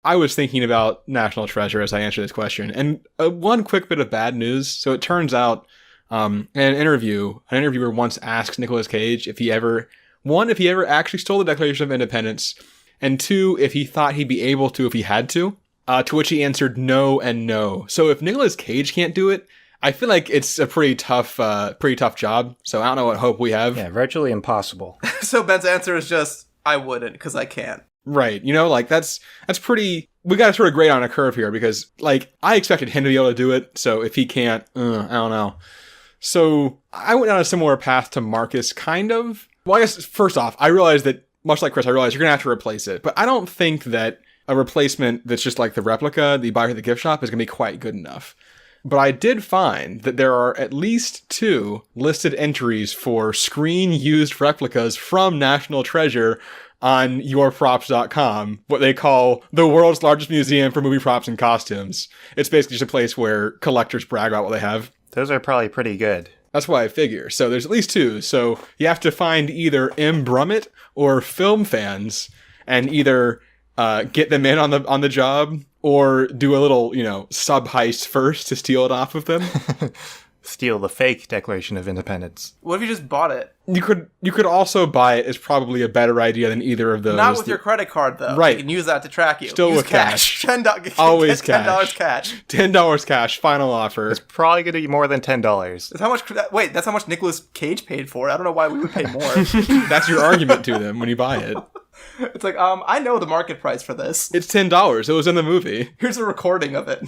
I was thinking about National Treasure as I answered this question. And one quick bit of bad news. So it turns out in an interviewer once asked Nicolas Cage if he ever actually stole the Declaration of Independence, and 2, if he thought he'd be able to if he had to which he answered no and no. So if Nicolas Cage can't do it, I feel like it's a pretty tough job. So I don't know what hope we have. Yeah, virtually impossible. So Ben's answer is just, I wouldn't, because I can't. Right. You know, like that's pretty, we got to sort of grade on a curve here because like I expected him to be able to do it. So if he can't, I don't know. So I went down a similar path to Marcus, kind of. Well, I guess first off, I realized that, much like Chris, I realized you're going to have to replace it. But I don't think that a replacement that's just like the replica that you buy at the gift shop is going to be quite good enough. But I did find that there are at least 2 listed entries for screen-used replicas from National Treasure on yourprops.com, what they call the world's largest museum for movie props and costumes. It's basically just a place where collectors brag about what they have. Those are probably pretty good. That's why I figure. So there's at least 2. So you have to find either M. Brummett or film fans and either get them in on the job or do a little, sub heist first to steal it off of them. Steal the fake Declaration of Independence. What if you just bought it? You could also buy it. Is probably a better idea than either of those. Not with your credit card, though. Right. You can use that to track you. Still use with cash. $10. Always $10 cash. $10 cash. Final offer. It's probably going to be more than $10. That's how much. Wait, that's how much Nicolas Cage paid for it. I don't know why we would pay more. That's your argument to them when you buy it. It's like, I know the market price for this. It's $10. It was in the movie. Here's a recording of it.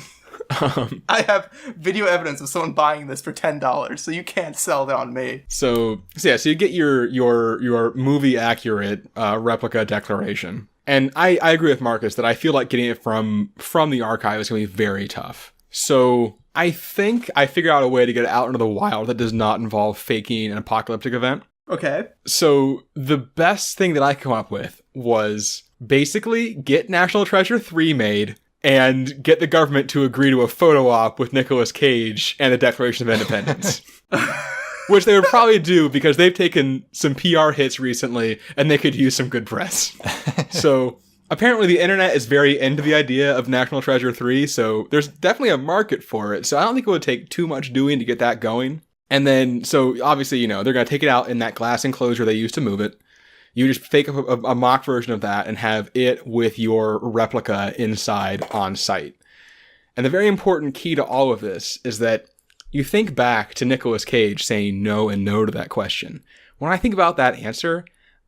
I have video evidence of someone buying this for $10, so you can't sell that on me. So you get your movie accurate replica declaration, and I agree with Marcus that I feel like getting it from the archive is going to be very tough. So I think I figured out a way to get it out into the wild that does not involve faking an apocalyptic event. Okay. So the best thing that I come up with was basically get National Treasure 3 made and get the government to agree to a photo op with Nicolas Cage and the Declaration of Independence. Which they would probably do because they've taken some PR hits recently and they could use some good press. So apparently the internet is very into the idea of National Treasure 3, so there's definitely a market for it. So I don't think it would take too much doing to get that going. And then, so obviously, they're going to take it out in that glass enclosure they used to move it. You just fake up a mock version of that and have it with your replica inside on site. And the very important key to all of this is that you think back to Nicolas Cage saying no and no to that question. When I think about that answer,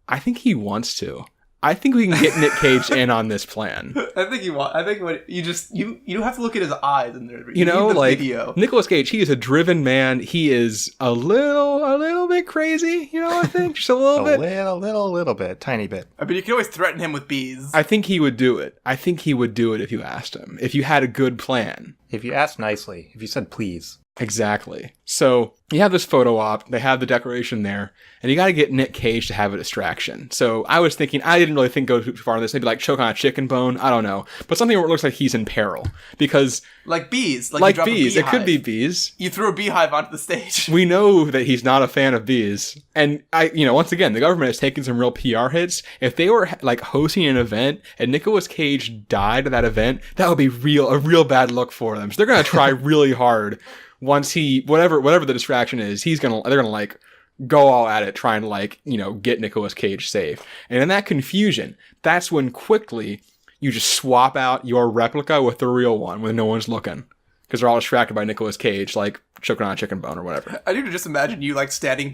I think he wants to. I think we can get Nick Cage in on this plan. I think you have to look at his eyes in there. Video. Nicolas Cage, he is a driven man. He is a little bit crazy, I think. Just a little bit. A little bit. Tiny bit. I mean, you can always threaten him with bees. I think he would do it. I think he would do it if you asked him. If you had a good plan. If you asked nicely. If you said please. Exactly. So you have this photo op, they have the declaration there, and you got to get Nick Cage to have a distraction. So I was thinking, I didn't really think go too far on this, maybe like choke on a chicken bone, I don't know, but something where it looks like he's in peril because like bees, like bees, it could be bees. You threw a beehive onto the stage. We know that he's not a fan of bees, and once again, the government has taken some real PR hits. If they were like hosting an event and Nicolas Cage died at that event, that would be a real bad look for them. So they're gonna try really hard. Once whatever the distraction is, they're gonna like go all at it, trying to get Nicolas Cage safe. And in that confusion, that's when quickly you just swap out your replica with the real one when no one's looking. Because they're all distracted by Nicolas Cage, like choking on a chicken bone or whatever. I need to just imagine you like standing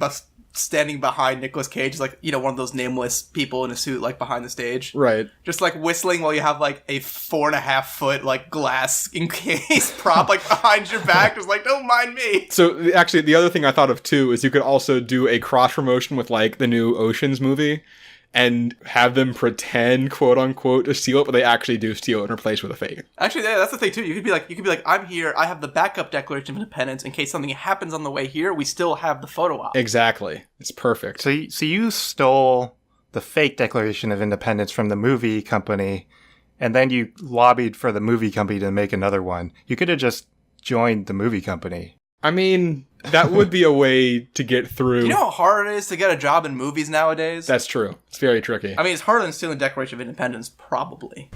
behind Nicolas Cage, like, one of those nameless people in a suit, like, behind the stage. Right. Just, like, whistling while you have, like, a 4.5 foot, like, glass encased prop, like, behind your back. Just, like, don't mind me. So, actually, the other thing I thought of, too, is you could also do a cross-promotion with, like, the new Oceans movie and have them pretend, quote unquote, to steal it, but they actually do steal it and replace with a fake. Actually, yeah, that's the thing too. You could be like, I'm here. I have the backup Declaration of Independence in case something happens on the way here. We still have the photo op. Exactly. It's perfect. So you stole the fake Declaration of Independence from the movie company, and then you lobbied for the movie company to make another one. You could have just joined the movie company. I mean, that would be a way to get through. You know how hard it is to get a job in movies nowadays? That's true. It's very tricky. I mean, it's harder than stealing the Declaration of Independence, probably.